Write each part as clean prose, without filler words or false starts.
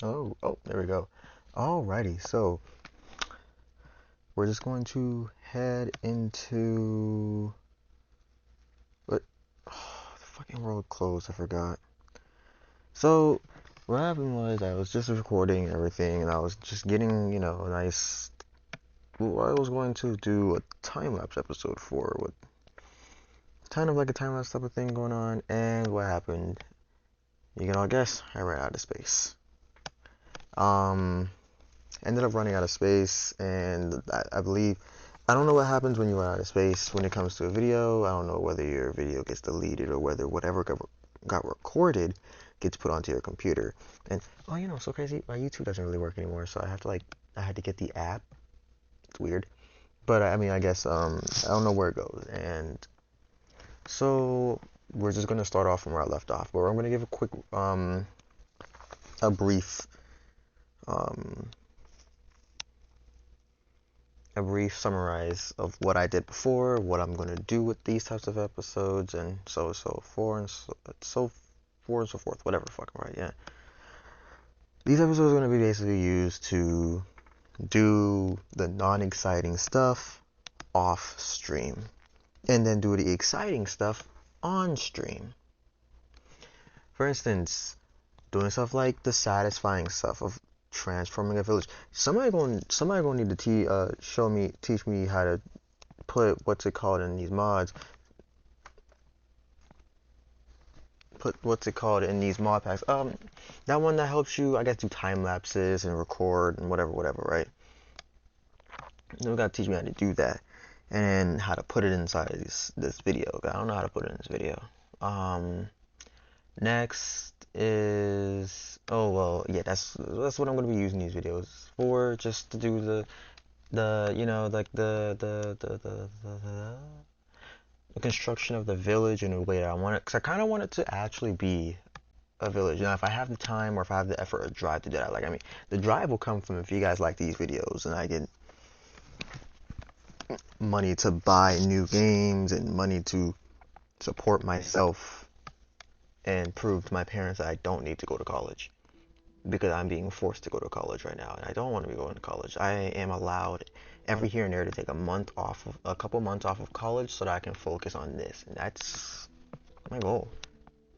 Oh, there we go. Alrighty, so we're just going to head into what? Oh, the fucking world closed. I forgot. So what happened was I was just recording everything, and I was just getting, a nice. Well, I was going to do a time lapse episode for what kind of like a time lapse type of thing going on, and what happened? You can all guess. I ran out of space. Um, Ended up running out of space, and I believe I don't know what happens when you run out of space when it comes to a video. I don't know whether your video gets deleted or whether whatever got recorded gets put onto your computer. And oh, so crazy. My YouTube doesn't really work anymore, so I had to get the app. It's weird, but I mean, I guess I don't know where it goes, and so we're just gonna start off from where I left off. But I'm gonna give a quick a brief um a brief summarize of what I did before, what I'm going to do with these types of episodes, and so forth and so forth and so forth. Whatever, fucking right, yeah. These episodes are going to be basically used to do the non-exciting stuff off stream, and then do the exciting stuff on stream. For instance, doing stuff like the satisfying stuff of transforming a village. Somebody going to need to teach me how to put what's it called in these mods. Put what's it called in these mod packs. That one that helps you, I guess, do time lapses and record and whatever, right? You gotta teach me how to do that, and how to put it inside of this video. I don't know how to put it in this video. Next is yeah, that's what I'm gonna be using these videos for, just to do the like the construction of the village in a way that I want it, because I kind of want it to actually be a village. If I have the time or if I have the effort or drive to do that, like, I mean, the drive will come from if you guys like these videos and I get money to buy new games and money to support myself and prove to my parents that I don't need to go to college, because I'm being forced to go to college right now and I don't want to be going to college. I am allowed every here and there to take a couple months off of college so that I can focus on this, and that's my goal.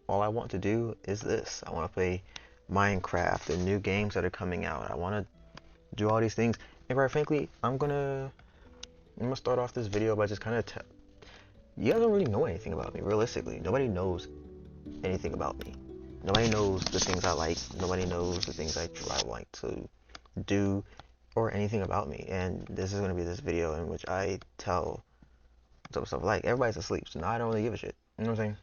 All I want to do is this. I want to play Minecraft and new games that are coming out. I want to do all these things. And quite frankly, I'm gonna start off this video by just kind of you guys don't really know anything about me. Realistically, nobody knows anything about me. Nobody knows the things I like. Nobody knows the things I like to do or anything about me. And this is gonna be this video in which I tell some stuff like everybody's asleep, so now I don't really give a shit. You know what I'm saying?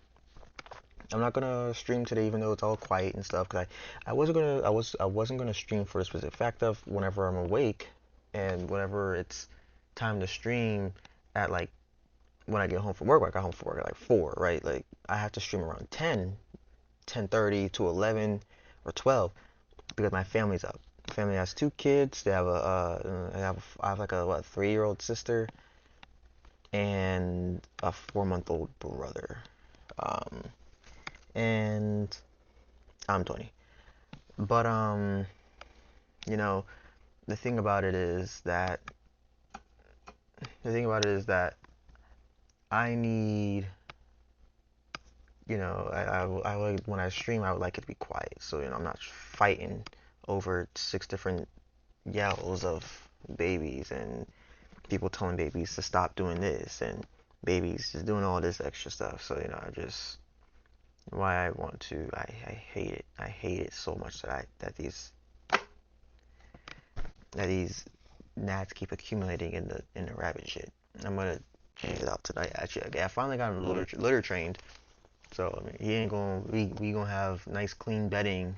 I'm not gonna stream today, even though it's all quiet and stuff. Cause I wasn't gonna stream for the specific fact of whenever I'm awake, and whenever it's time to stream at like when I get home from work, I got home from work at like 4, right? Like I have to stream around 10:30 to 11 or 12 because my family's up. My family has 2 kids. They have I have like a 3-year-old sister and a 4-month-old brother. Um, and I'm 20. But you know, the thing about it is that I need, I would, when I stream, I would like it to be quiet. So, I'm not fighting over 6 different yells of babies and people telling babies to stop doing this and babies just doing all this extra stuff. So, I hate it. I hate it so much that these gnats keep accumulating in the rabbit shit. I'm gonna change it out tonight. Actually, okay, I finally got him litter trained. So I mean, he ain't gonna we gonna have nice clean bedding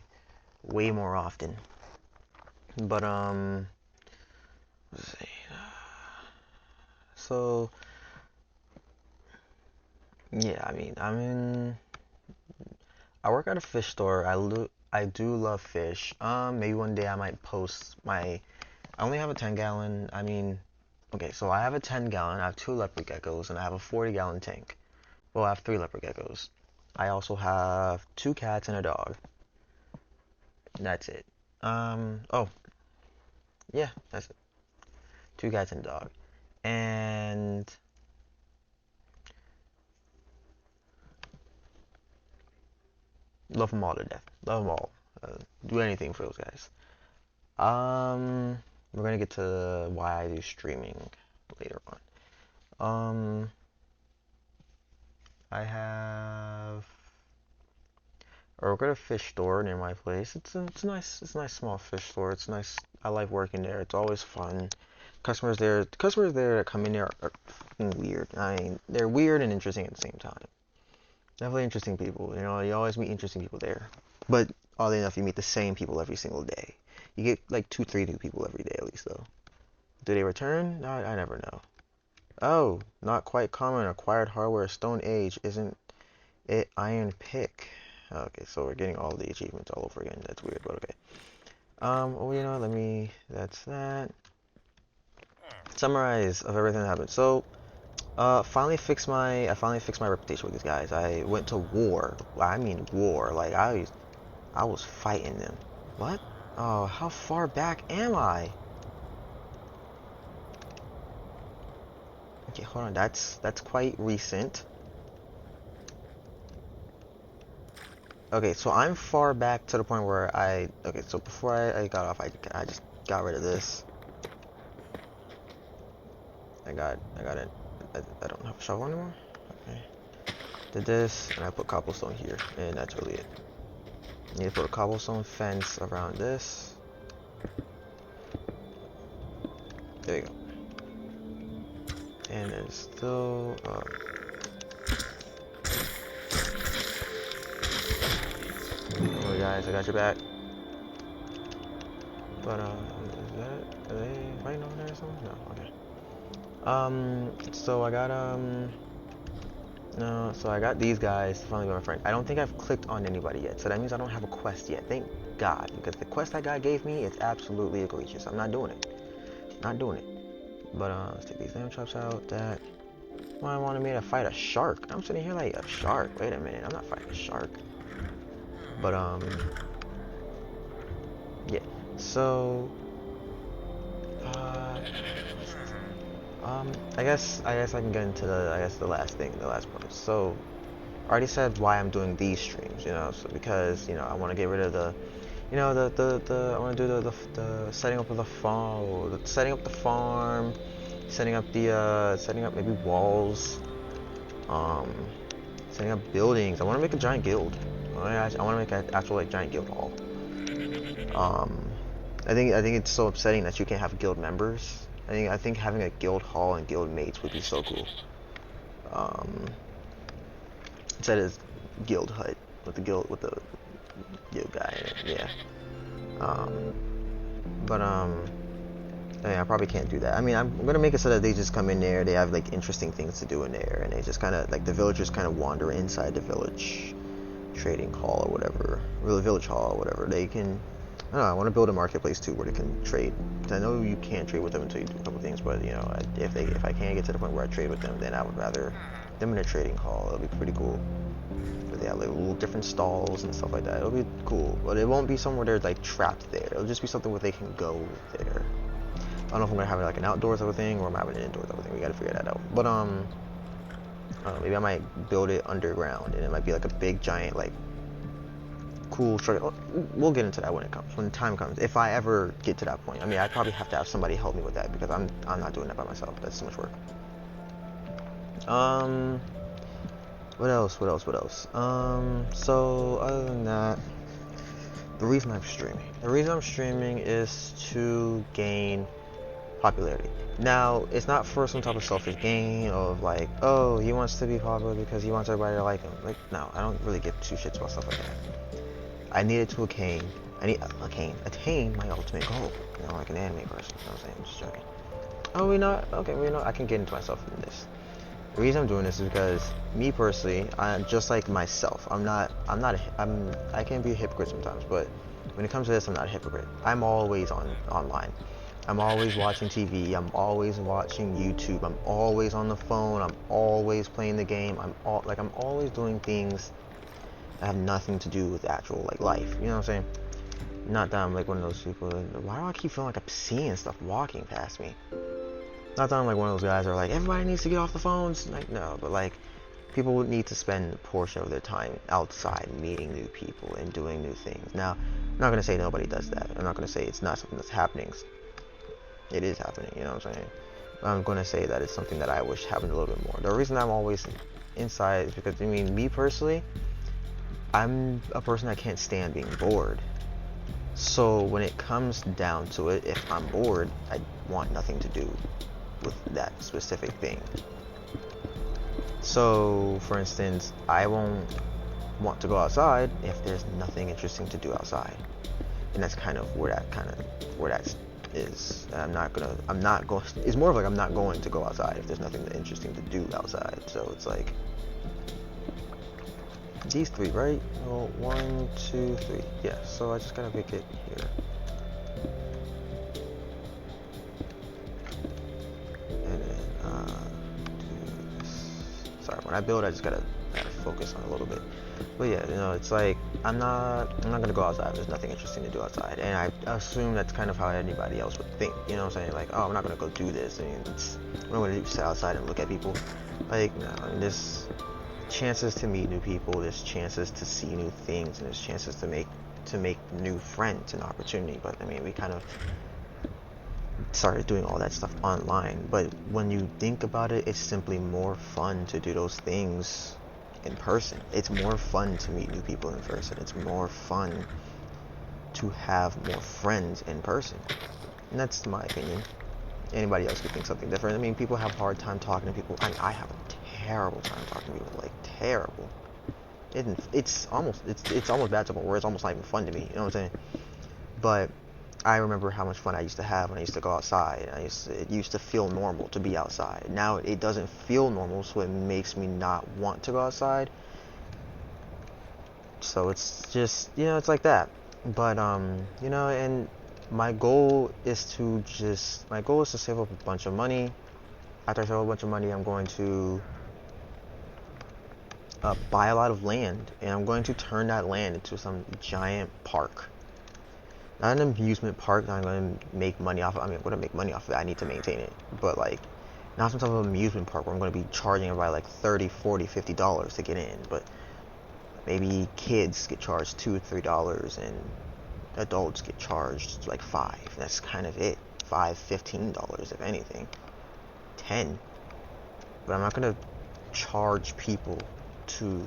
way more often. But let's see. So yeah, I mean, I work at a fish store. I do love fish. Maybe one day I might post my. I only have a 10-gallon. I mean, okay, so I have a 10-gallon. I have 2 leopard geckos, and I have a 40-gallon tank. Well, I have 3 leopard geckos. I also have 2 cats and a dog. That's it. Oh, yeah, that's it. 2 cats and a dog. And love them all to death. Love them all. Do anything for those guys. We're gonna get to why I do streaming later on. I have I work at a fish store near my place. It's a nice small fish store. It's nice. I like working there. It's always fun. Customers there that come in there are weird. I mean, they're weird and interesting at the same time. Definitely interesting people. You always meet interesting people there. But oddly enough, you meet the same people every single day. You get like 3 new people every day at least, though. Do they return? No, I never know. Oh, not quite common. Acquired hardware. Stone Age. Isn't it Iron Pick? Okay, so we're getting all the achievements all over again. That's weird, but okay. Well, that's that. Summarize of everything that happened. So, I finally fixed my reputation with these guys. I went to war. I mean war. Like, I was fighting them. What? Oh, how far back am I? Okay, hold on. That's quite recent. Okay, so I'm far back to the point where okay, so before I got off, I just got rid of this. I got it. I don't have a shovel anymore. Okay. Did this, and I put cobblestone here, and that's really it. I need to put a cobblestone fence around this. There you go. And there's still, don't worry guys, I got your back. But, are they fighting over there or something? No, okay. So I got, no, so I got these guys to finally be my friend. I don't think I've clicked on anybody yet, so that means I don't have a quest yet. Thank God, because the quest that guy gave me is absolutely egregious. I'm not doing it. Not doing it. But, let's take these lamb chops out, that. Why wanted me to fight a shark? I'm sitting here like, a shark? Wait a minute, I'm not fighting a shark. But, yeah. So, I guess I can get into the last part. So, I already said why I'm doing these streams, so because, I want to get rid of the, I want to do the setting up of the farm, setting up setting up maybe walls, setting up buildings. I want to make a giant guild. I want to make an actual like giant guild hall. I think it's so upsetting that you can't have guild members. I think having a guild hall and guild mates would be so cool. Instead of guild hut with the guild guy in it, yeah. But I mean, I probably can't do that. I mean, I'm gonna make it so that they just come in there. They have like interesting things to do in there, and they just kind of like the villagers kind of wander inside the village trading hall or whatever, really village hall or whatever. They can. I don't know. I want to build a marketplace too where they can trade. 'Cause I know you can't trade with them until you do a couple things, but you know, if I can't get to the point where I trade with them, then I would rather them in a trading hall. It'll be pretty cool. But they have like little different stalls and stuff like that. It'll be cool, but it won't be somewhere they're like trapped there. It'll just be something where they can go there. I don't know if I'm gonna have like an outdoors type of thing or I'm having an indoors type of thing. We gotta figure that out. But I don't know, maybe I might build it underground and it might be like a big giant like cool structure. We'll get into that when it comes, when the time comes. If I ever get to that point. I mean, I probably have to have somebody help me with that because I'm not doing that by myself. That's too much work. Um, what else? What else? What else? So other than that, the reason I'm streaming is to gain popularity. Now, it's not for some type of selfish gain of like, oh, he wants to be popular because he wants everybody to like him. Like, no, I don't really give two shits about stuff like that. I needed to attain my ultimate goal. You know, like an anime person. You know what I'm saying? I'm just joking. Oh, we not? Okay, we know. I can get into myself in this. The reason I'm doing this is because me personally, I'm just like myself. I can be a hypocrite sometimes, but when it comes to this, I'm not a hypocrite. I'm always online. I'm always watching TV. I'm always watching YouTube. I'm always on the phone. I'm always playing the game. I'm always doing things that have nothing to do with actual like life. You know what I'm saying? Not that I'm like one of those people. Why do I keep feeling like I'm seeing stuff walking past me? Not that I'm like one of those guys that are like, everybody needs to get off the phones. Like, no, but like, people would need to spend a portion of their time outside meeting new people and doing new things. Now, I'm not going to say nobody does that. I'm not going to say it's not something that's happening. It is happening, you know what I'm saying? I'm going to say that it's something that I wish happened a little bit more. The reason I'm always inside is because, I mean, me personally, I'm a person that can't stand being bored. So when it comes down to it, if I'm bored, I want nothing to do with that specific thing. So, for instance, I won't want to go outside if there's nothing interesting to do outside, and that's kind of where that is. I'm not going. It's more of like I'm not going to go outside if there's nothing interesting to do outside. So it's like these three, right? Well, 1, 2, 3. Yeah. So I just gotta make it here. Sorry, when I build, I just gotta focus on a little bit. But yeah, you know, it's like I'm not gonna go outside. There's nothing interesting to do outside, and I assume that's kind of how anybody else would think. You know what I'm saying? Like, oh, I'm not gonna go do this. I mean, I'm not gonna sit outside and look at people. Like, no, I mean, there's chances to meet new people. There's chances to see new things, and there's chances to make new friends and opportunity. But I mean, we kind of started doing all that stuff online, but when you think about it, it's simply more fun to do those things in person. It's more fun to meet new people in person. It's more fun to have more friends in person, and that's my opinion. Anybody else could think something different. I mean, people have a hard time talking to people. I have a terrible time talking to people, like terrible. It's almost bad to the point where it's almost not even fun to me. You know what I'm saying? But I remember how much fun I used to have when I used to go outside. It used to feel normal to be outside. Now it doesn't feel normal, so it makes me not want to go outside. So it's just, you know, it's like that. But you know, and my goal is to save up a bunch of money. After I save up a bunch of money, I'm going to buy a lot of land, and I'm going to turn that land into some giant park. Not an amusement park that I'm going to make money off of. I mean, I'm going to make money off of it. I need to maintain it. But, like, not some type of amusement park where I'm going to be charging everybody, like, $30, $40, $50 to get in. But maybe kids get charged $2, $3, and adults get charged, like, $5. That's kind of it. $5, $15, if anything. 10. But I'm not going to charge people to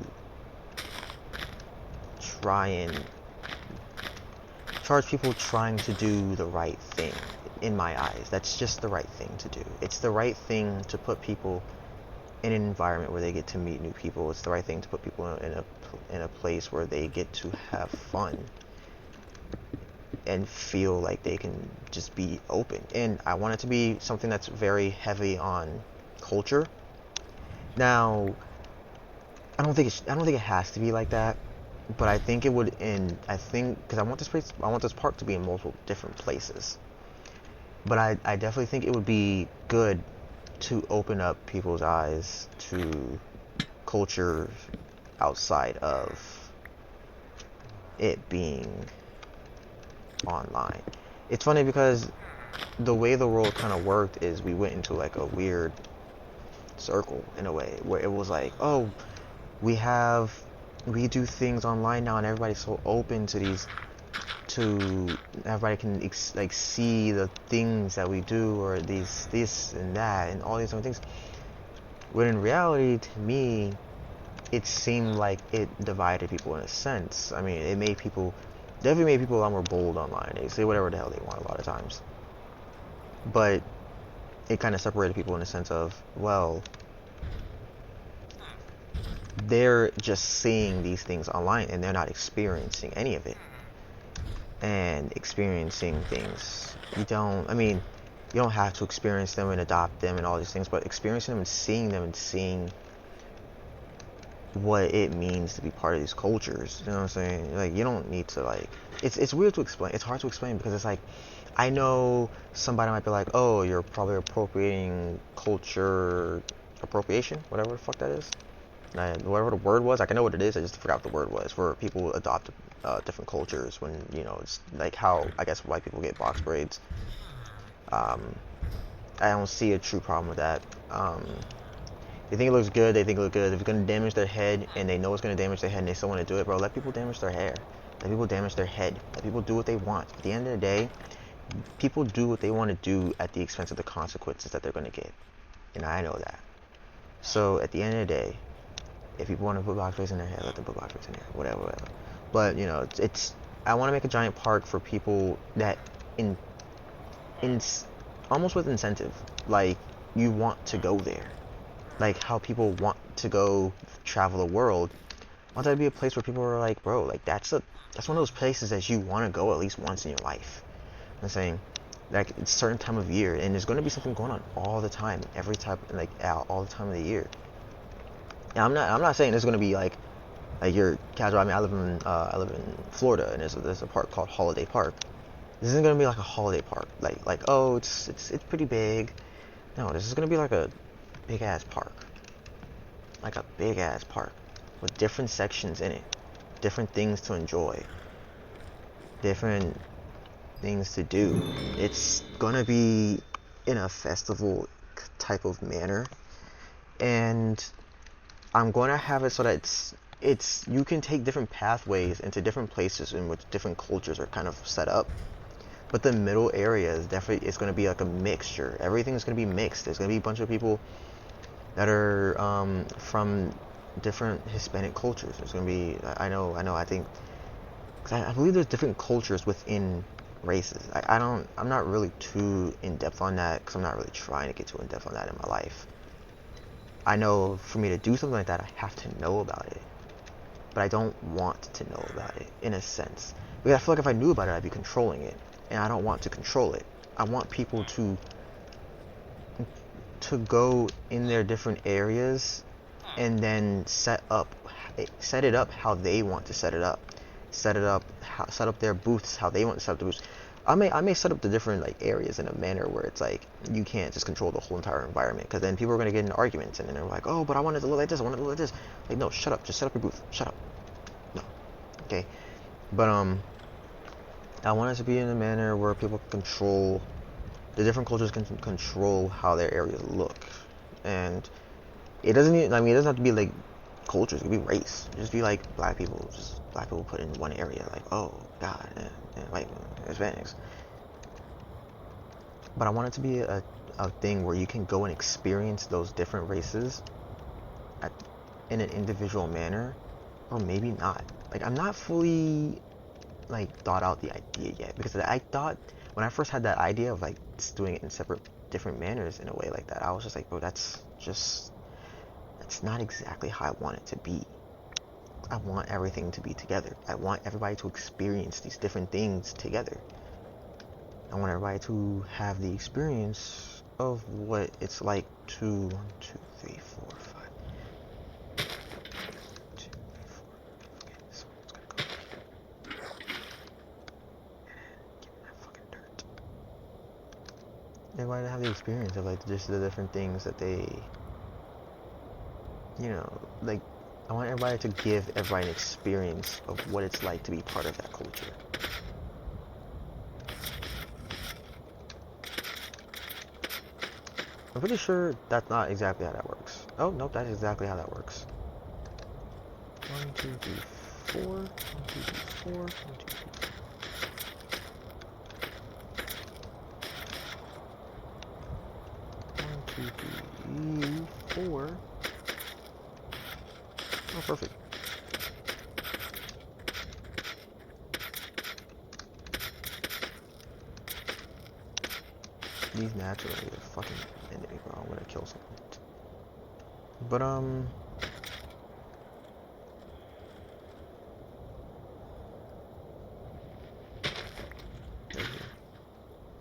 charge people trying to do the right thing. In my eyes, that's just the right thing to do. It's the right thing to put people in an environment where they get to meet new people. It's the right thing to put people in a place where they get to have fun. and feel like they can just be open. And I want it to be something that's very heavy on culture. Now, I don't think it has to be like that, but I think it would. And I think because I want this park to be in multiple different places. But I definitely think it would be good to open up people's eyes to culture outside of it being online. It's funny because the way the world kind of worked is we went into like a weird circle in a way where it was like, oh, we have we do things online now and everybody's so open to these to everybody can like see the things that we do or these this and that and all these different things. When in reality, to me, it seemed like it divided people in a sense. I mean, it made people definitely made people a lot more bold online. They say whatever the hell they want a lot of times, but it kind of separated people in the sense of, well, they're just seeing these things online and they're not experiencing any of it. And experiencing things, I mean, you don't have to experience them and adopt them and all these things, but experiencing them and seeing what it means to be part of these cultures. You know what I'm saying? Like, you don't need to, like, it's weird to explain. It's hard to explain because it's like, I know somebody might be like, oh, you're probably appropriating culture appropriation, whatever the fuck that is. And whatever the word was, like, I know what it is, I just forgot what the word was, where people adopt different cultures when, you know, it's like how, I guess, white people get box braids. Um, I don't see a true problem with that. They think it looks good, they think it looks good. If it's going to damage their head, and they know it's going to damage their head, and they still want to do it, bro, let people damage their hair. Let people damage their head. Let people do what they want. At the end of the day, people do what they want to do at the expense of the consequences that they're going to get. And I know that. So, at the end of the day, if people want to put box braids in their hair, let them put box braids in their hair, whatever. But, you know, I want to make a giant park for people that, in almost with incentive, like, you want to go there. Like, how people want to go travel the world. I want that to be a place where people are like, bro, like, that's one of those places that you want to go at least once in your life. I'm saying, like, it's a certain time of year, and there's going to be something going on all the time, every type, like, all the time of the year. And I'm not saying it's going to be like your casual. I mean, I live in Florida, and there's a park called Holiday Park. This isn't going to be like a holiday park, like oh, it's pretty big. No, this is going to be like a big ass park, with different sections in it, different things to enjoy, different things to do. It's gonna be in a festival type of manner, and I'm gonna have it so that it's you can take different pathways into different places in which different cultures are kind of set up. But the middle area is definitely, it's gonna be like a mixture. Everything's gonna be mixed. There's gonna be a bunch of people that are from different Hispanic cultures. There's gonna be, I think, because I believe there's different cultures within races. I'm not really too in depth on that because I'm not really trying to get too in depth on that in my life. I know for me to do something like that, I have to know about it, but I don't want to know about it in a sense, because I feel like if I knew about it, I'd be controlling it, and I don't want to control it. I want people to go in their different areas and then set it up how they want to set it up. Set up their booths how they want to set up the booths. I may set up the different like areas in a manner where it's like you can't just control the whole entire environment, because then people are going to get in arguments and then they're like, oh, but I wanted to look like this, I wanted to look like this. Like, no, shut up, just set up your booth, shut up. No, okay. But I want it to be in a manner where people control, the different cultures can control how their areas look. And it doesn't even, I mean, it doesn't have to be like cultures, it could be race. Just be like black people put in one area, like, oh god, and white Hispanics. But I want it to be a thing where you can go and experience those different races in an individual manner, or maybe not. Like, I'm not fully like thought out the idea yet, because I thought when I first had that idea of like just doing it in separate different manners in a way like that, I was just like, bro, that's not exactly how I want it to be. I want everything to be together. I want everybody to experience these different things together. I want everybody to have the experience of what it's like to 1, 2, 3, 4, 5. 2, 3, 4. Okay, this one's gonna go here. Give me that fucking dirt. Everybody to have the experience of like just the different things that they, like I want everybody to give everybody an experience of what it's like to be part of that culture. I'm pretty sure that's not exactly how that works. Oh, nope, that's exactly how that works. 1, 2, 3, 4. 1, 2, 3, 4. 1, 2, 3, 4. 1, 2, 3, 4. Oh, perfect. These gnats are gonna be a fucking enemy, bro. I'm gonna kill something. But, right here.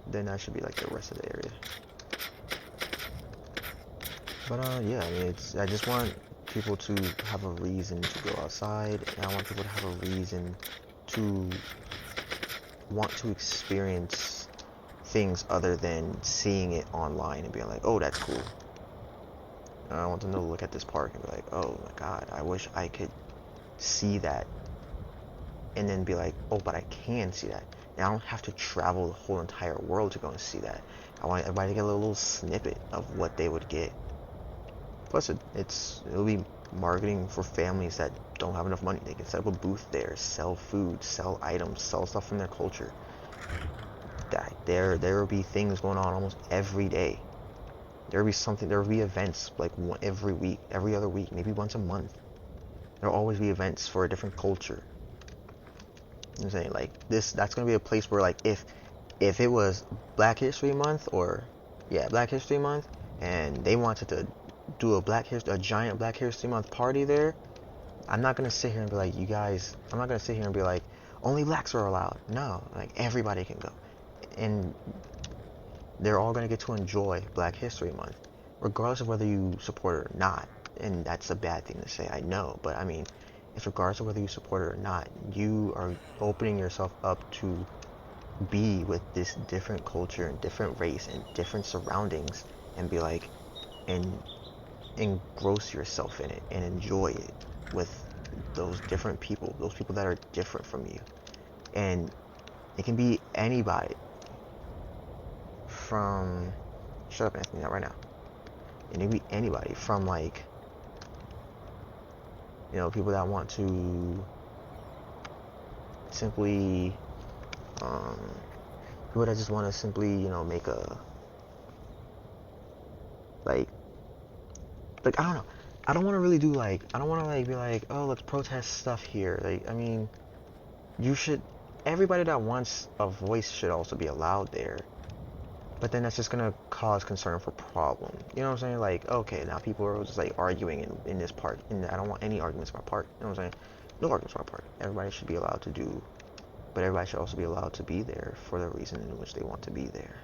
Then that should be like the rest of the area. But, yeah, I mean, I just want people to have a reason to go outside, and I want people to have a reason to want to experience things other than seeing it online and being like, oh, that's cool. And I want them to look at this park and be like, oh my god, I wish I could see that. And then be like, oh, but I can see that. And I don't have to travel the whole entire world to go and see that. I want everybody to get a little snippet of what they would get. Plus, it'll be marketing for families that don't have enough money. They can set up a booth there, sell food, sell items, sell stuff from their culture. There will be things going on almost every day. There will be events like every week, every other week, maybe once a month. There'll always be events for a different culture. I'm saying like that's gonna be a place where like if it was Black History Month Black History Month, and they wanted to do a giant Black History Month party there, I'm not gonna sit here and be like, you guys, I'm not gonna sit here and be like, only blacks are allowed. No, like everybody can go, and they're all gonna get to enjoy Black History Month, regardless of whether you support it or not. And that's a bad thing to say, I know, but I mean, if regardless of whether you support it or not, you are opening yourself up to be with this different culture and different race and different surroundings, and be like, and engross yourself in it and enjoy it with those people that are different from you. And it can be anybody from, shut up, Anthony, not right now. It can be anybody from like, people that want to simply, people that just want to simply, make a, like, I don't know. I don't want to really do like, I don't want to like be like, oh, let's protest stuff here. Like, I mean, everybody that wants a voice should also be allowed there. But then that's just gonna cause concern for problem. You know what I'm saying? Like, okay, now people are just like arguing in this park, and I don't want any arguments in my park. You know what I'm saying? No arguments in my park. Everybody should be allowed to do, but everybody should also be allowed to be there for the reason in which they want to be there.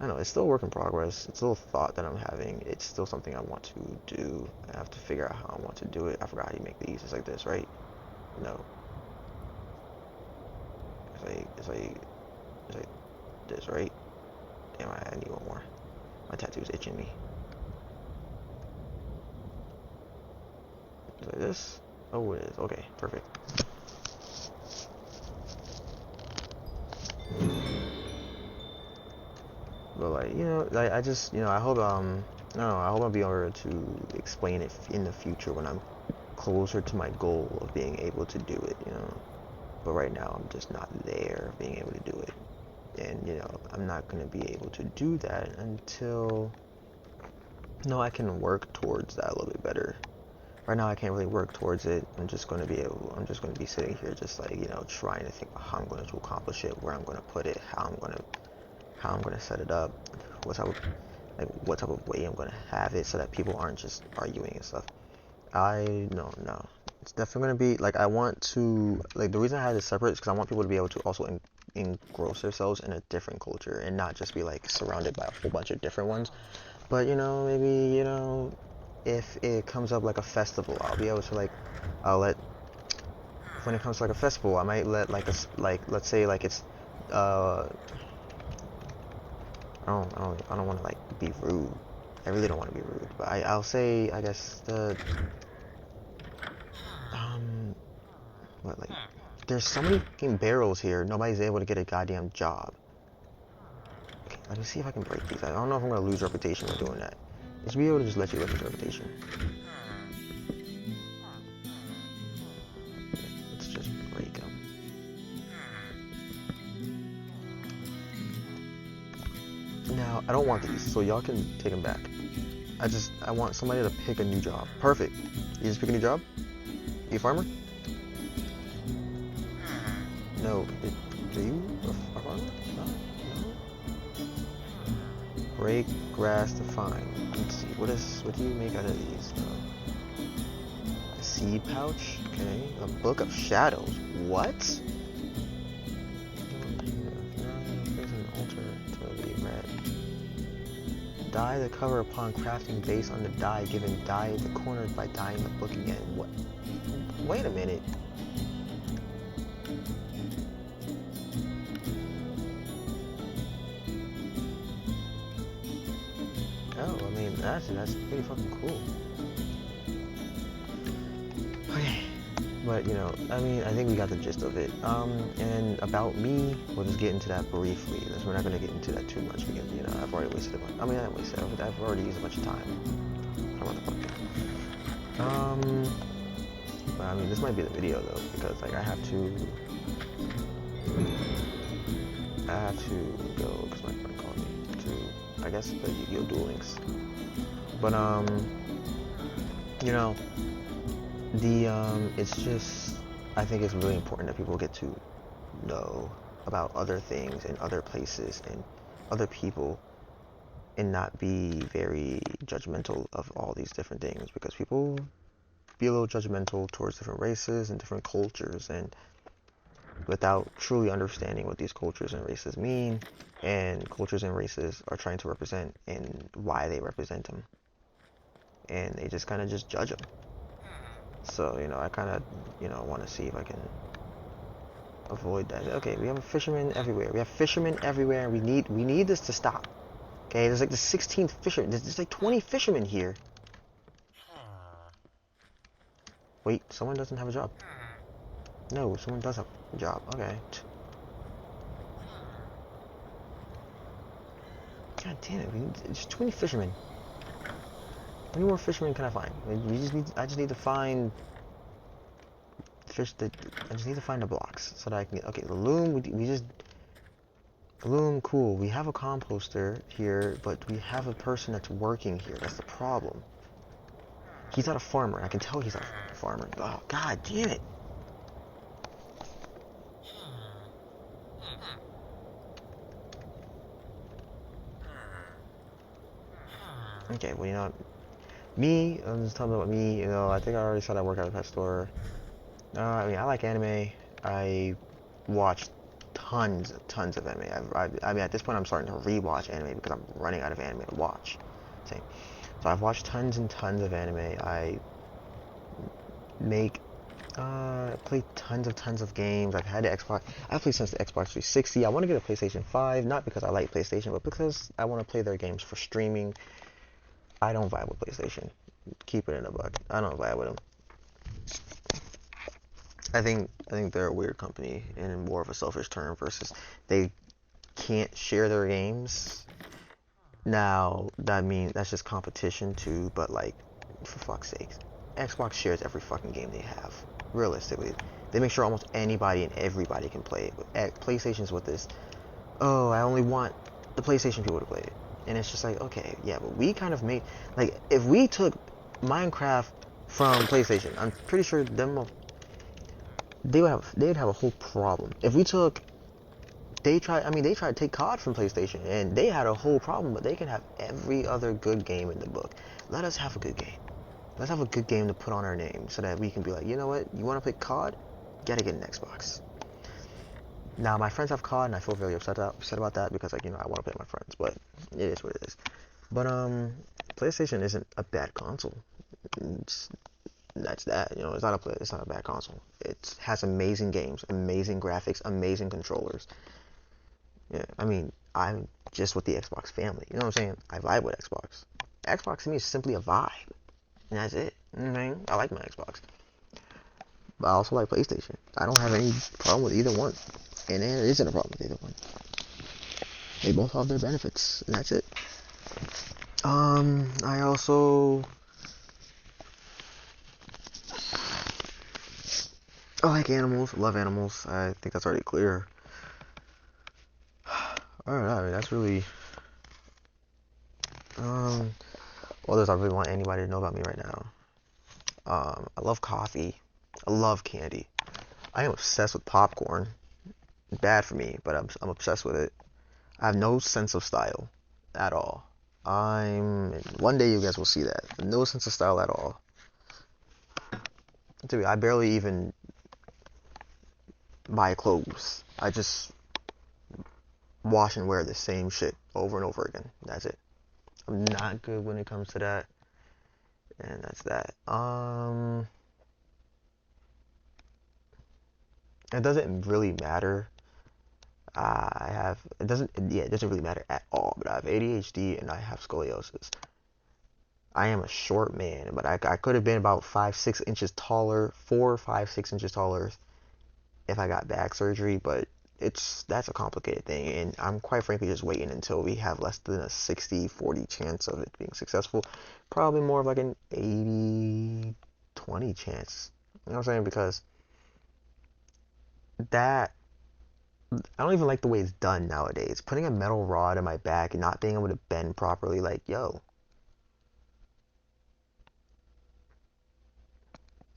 I know, it's still a work in progress. It's still a thought that I'm having. It's still something I want to do. I have to figure out how I want to do it. I forgot how you make these. It's like this, right? No. It's like this, right? Damn, I need one more. My tattoo's itching me. Is it this? Oh, it is. Okay, perfect. But like, I just, I hope, I don't know, I hope I'll be able to explain it in the future when I'm closer to my goal of being able to do it, But right now, I'm just not there, being able to do it. And, I'm not going to be able to do that until, I can work towards that a little bit better. Right now, I can't really work towards it. I'm just going to be sitting here just like, trying to think of how I'm going to accomplish it, where I'm going to put it, how I'm going to set it up, what type of way I'm going to have it so that people aren't just arguing and stuff. No, It's definitely gonna be like I want to like the reason I had it separate is because I want people to be able to also engross themselves in a different culture and not just be like surrounded by a whole bunch of different ones. But maybe if it comes up like a festival, I'll be able to like I'll let when it comes to like a festival, I might let like like let's say like it's uh I don't want to like be rude. I really don't want to be rude, but I'll say I guess the um what like there's so many fucking barrels here. Nobody's able to get a goddamn job. Okay, let me see if I can break these. I don't know if I'm gonna lose reputation by doing that. Just be able to just let you lose reputation. Let's just break them. Now I don't want these, so y'all can take them back. I want somebody to pick a new job. Perfect. You just pick a new job? You a farmer? No. Are you a farmer? No? No? Break grass to find. Let's see. What do you make out of these? A seed pouch? Okay. A book of shadows. What? An altar to be read. Dye the cover upon crafting based on the dye given. Dye the corners by dyeing the book again. What? Wait a minute. Oh, I mean, that's pretty fucking cool. Okay. But, I mean, I think we got the gist of it. And about me, we'll just get into that briefly. We're not going to get into that too much because, I've already wasted a bunch. I mean, I didn't waste it. I've already used a bunch of time. But, I mean, this might be the video, though, because, like, I have to go, because my friend called me to, I guess, the Yu-Gi-Oh! Duel Links. But, it's just, I think it's really important that people get to know about other things and other places and other people and not be very judgmental of all these different things because people be a little judgmental towards different races and different cultures and without truly understanding what these cultures and races mean and cultures and races are trying to represent and why they represent them and they just kind of just judge them. So, I kind of, want to see if I can avoid that. Okay, we have fishermen everywhere. We have fishermen everywhere, and we need this to stop. Okay, there's like the 16th fisherman. There's like 20 fishermen here. Wait, someone doesn't have a job. No, someone does have a job. Okay. God damn it, there's 20 fishermen. How many more fishermen can I find? I just need to find I just need to find the blocks so that I can get, okay, the loom, the loom, cool. We have a composter here, but we have a person that's working here. That's the problem. He's not a farmer. I can tell he's not a farmer. Oh, god damn it. Okay, well, me, I'm just talking about me, I think I already said I work at a pet store. I mean, I like anime. I watch tons of anime. I mean, at this point, I'm starting to rewatch anime because I'm running out of anime to watch. Same. So I've watched tons and tons of anime. I play tons of games. I've had the Xbox. I've played since the Xbox 360. I want to get a PlayStation 5, not because I like PlayStation, but because I want to play their games for streaming. I don't vibe with PlayStation. Keep it in a buck. I don't vibe with them. I think they're a weird company in more of a selfish term versus they can't share their games. Now that means that's just competition too, but like for fuck's sake, Xbox shares every fucking game they have. Realistically, they make sure almost anybody and everybody can play it. PlayStation's with this. Oh, I only want the PlayStation people to play it, and it's just like okay, yeah, but we kind of made like if we took Minecraft from PlayStation, I'm pretty sure they'd have a whole problem. If we took they tried to take COD from PlayStation and they had a whole problem, but they can have every other good game in the book. Let us have a good game. Let's have a good game to put on our name so that we can be like, you know what? You want to play COD? Gotta get an Xbox. Now my friends have COD, and I feel very upset about that because like I want to play with my friends, but it is what it is. But PlayStation isn't a bad console. It's, that's that. It's not a bad console. It has amazing games, amazing graphics, amazing controllers. Yeah, I mean, I'm just with the Xbox family. You know what I'm saying? I vibe with Xbox. Xbox to me is simply a vibe, and that's it. You know what I mean? I like my Xbox, but I also like PlayStation. I don't have any problem with either one, and there isn't a problem with either one. They both have their benefits, and that's it. I also I like animals. Love animals. I think that's already clear. Alright, that's really um. What does I really want anybody to know about me right now? I love coffee. I love candy. I am obsessed with popcorn. Bad for me, but I'm obsessed with it. I have no sense of style at all. One day you guys will see that. No sense of style at all. Dude, I barely even buy clothes. I just wash and wear the same shit over and over again. That's it. I'm not good when it comes to that, and that's that. It doesn't really matter. It doesn't really matter at all. But I have ADHD and I have scoliosis. I am a short man, but I could have been about 5, 6 inches taller, 4, 5, 6 inches taller if I got back surgery. But that's a complicated thing, and I'm quite frankly just waiting until we have less than a 60-40 chance of it being successful. Probably more of like an 80-20 chance. You know what I'm saying? Because that I don't even like the way it's done nowadays. Putting a metal rod in my back and not being able to bend properly, like, yo,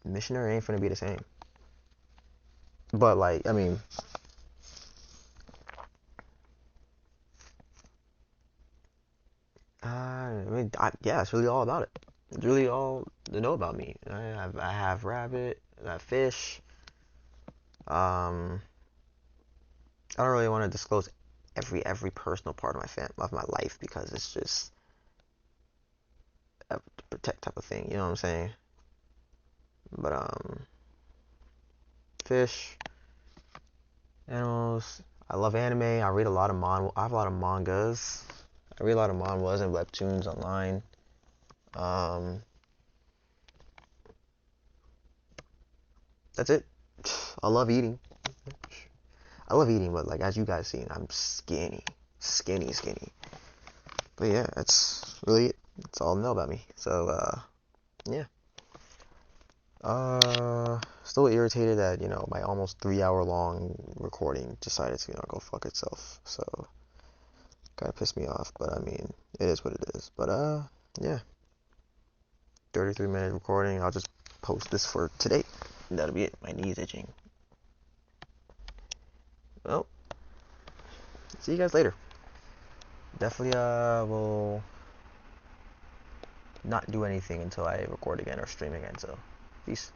missionary ain't finna be the same. But like, yeah, it's really all about it. It's really all to know about me. I have rabbit, I have fish. Um, I don't really want to disclose every personal part of my life because it's just a protect type of thing. You know what I'm saying? But fish, animals. I love anime. I read a lot of I have a lot of mangas. I read a lot of manhwas and webtoons online. Um, that's it. I love eating. I love eating, but like as you guys seen, I'm skinny, skinny, skinny. But yeah, that's really it. That's all I know about me. So yeah. Still irritated that my almost 3 hour long recording decided to go fuck itself. So kind of pissed me off, but I mean it is what it is. But yeah, 33-minute recording. I'll just post this for today. And that'll be it. My knee's itching. Well, see you guys later. Definitely will not do anything until I record again or stream again. So peace.